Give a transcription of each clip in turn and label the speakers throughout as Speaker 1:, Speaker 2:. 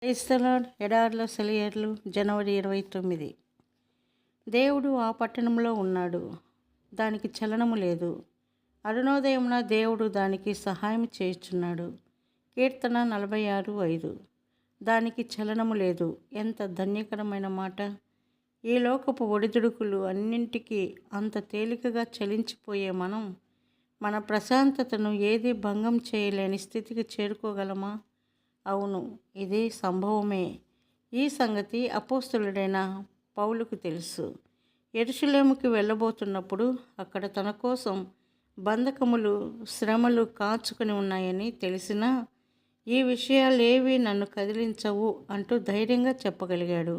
Speaker 1: క్రైస్తలాడ్ ఎడార్ల సెలయేర్లు జనవరి 29. దేవుడు ఆ పట్టణంలో ఉన్నాడు, దానికి చలనము లేదు. అరుణోదయమున దేవుడు దానికి సహాయం చేయుచున్నాడు. కీర్తన 46:5. దానికి చలనము లేదు. ఎంత ధన్యకరమైన మాట! ఈ లోకపు ఒడిదుడుకులు అన్నింటికీ అంత తేలికగా చలించిపోయే మనం మన ప్రశాంతతను ఏది భంగం చేయలేని స్థితికి చేరుకోగలమా? అవును, ఇది సంభవమే. ఈ సంగతి అపోస్తలుడైన పౌలుకు తెలుసు. యెరూషలేముకి వెళ్ళబోతున్నప్పుడు అక్కడ తన కోసం బంధకములు, శ్రమలు కాచుకొని ఉన్నాయని తెలిసినా ఈ విషయాలేవి నన్ను కదిలించవు అంటూ ధైర్యంగా చెప్పగలిగాడు.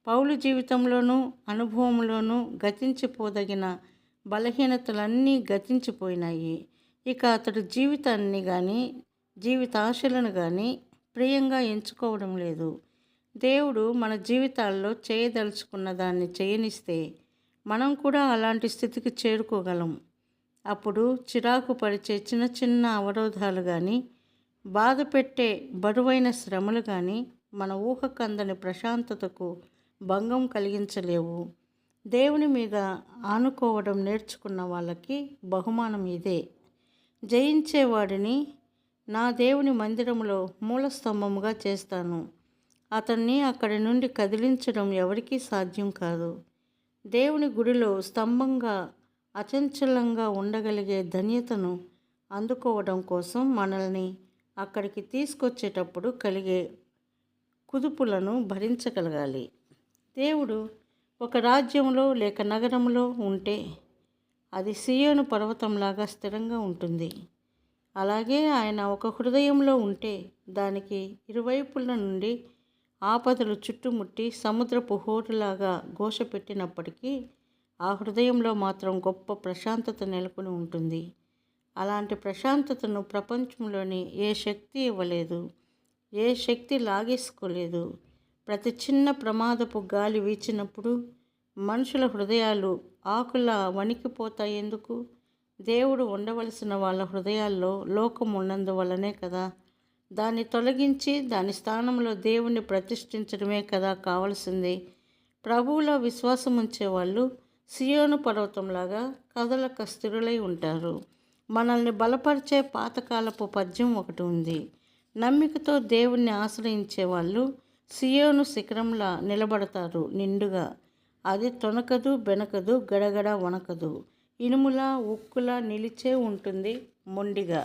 Speaker 1: పౌలు జీవితంలోనూ అనుభవంలోనూ గతించిపోదగిన బలహీనతలన్నీ గతించిపోయినాయి. ఇక అతడు జీవితాన్ని కానీ జీవితాశలను కానీ ప్రియంగా ఎంచుకోవడం లేదు. దేవుడు మన జీవితాల్లో చేయదలుచుకున్న దాన్ని చేయనిస్తే మనం కూడా అలాంటి స్థితికి చేరుకోగలం. అప్పుడు చిరాకు పరిచే చిన్న చిన్న అవరోధాలు కానీ, బాధ పెట్టే బరువైన శ్రమలు కానీ మన ఊహకందని ప్రశాంతతకు భంగం కలిగించలేవు. దేవుని మీద ఆనుకోవడం నేర్చుకున్న వాళ్ళకి బహుమానం ఇదే. జయించేవాడిని నా దేవుని మందిరములో మూలస్తంభముగా చేస్తాను. అతన్ని అక్కడి నుండి కదిలించడం ఎవరికీ సాధ్యం కాదు. దేవుని గుడిలో స్తంభంగా అచంచలంగా ఉండగలిగే ధన్యతను అందుకోవడం కోసం మనల్ని అక్కడికి తీసుకొచ్చేటప్పుడు కలిగే కుదుపులను భరించగలగాలి. దేవుడు ఒక రాజ్యంలో లేక నగరంలో ఉంటే అది సీయోను పర్వతంలాగా స్థిరంగా ఉంటుంది. అలాగే ఆయన ఒక హృదయంలో ఉంటే దానికి ఇరువైపుల నుండి ఆపదలు చుట్టుముట్టి సముద్రపు హోరులాగా ఘోష పెట్టినప్పటికీ ఆ హృదయంలో మాత్రం గొప్ప ప్రశాంతత నెలకొని ఉంటుంది. అలాంటి ప్రశాంతతను ప్రపంచంలోని ఏ శక్తి ఇవ్వలేదు, ఏ శక్తి లాగేసుకోలేదు. ప్రతి చిన్న ప్రమాదపు గాలి వీచినప్పుడు మనుషుల హృదయాలు ఆకులా వణికిపోతాయెందుకు? దేవుడు ఉండవలసిన వాళ్ళ హృదయాల్లో లోకం ఉన్నందువల్లనే కదా. దాన్ని తొలగించి దాని స్థానంలో దేవుణ్ణి ప్రతిష్ఠించడమే కదా కావలసింది. ప్రభువులో విశ్వాసం ఉంచేవాళ్ళు సియోను పర్వతంలాగా కదలక స్థిరులై ఉంటారు. మనల్ని బలపరిచే పాతకాలపు పద్యం ఒకటి ఉంది. నమ్మికతో దేవుణ్ణి ఆశ్రయించే వాళ్ళు సియోను శిఖరంలా నిలబడతారు నిండుగా. అది తొణకదు, బెనకదు, గడగడ వణకదు. ఇనుములా ఉక్కులా నిలిచే ఉంటుంది మొండిగా.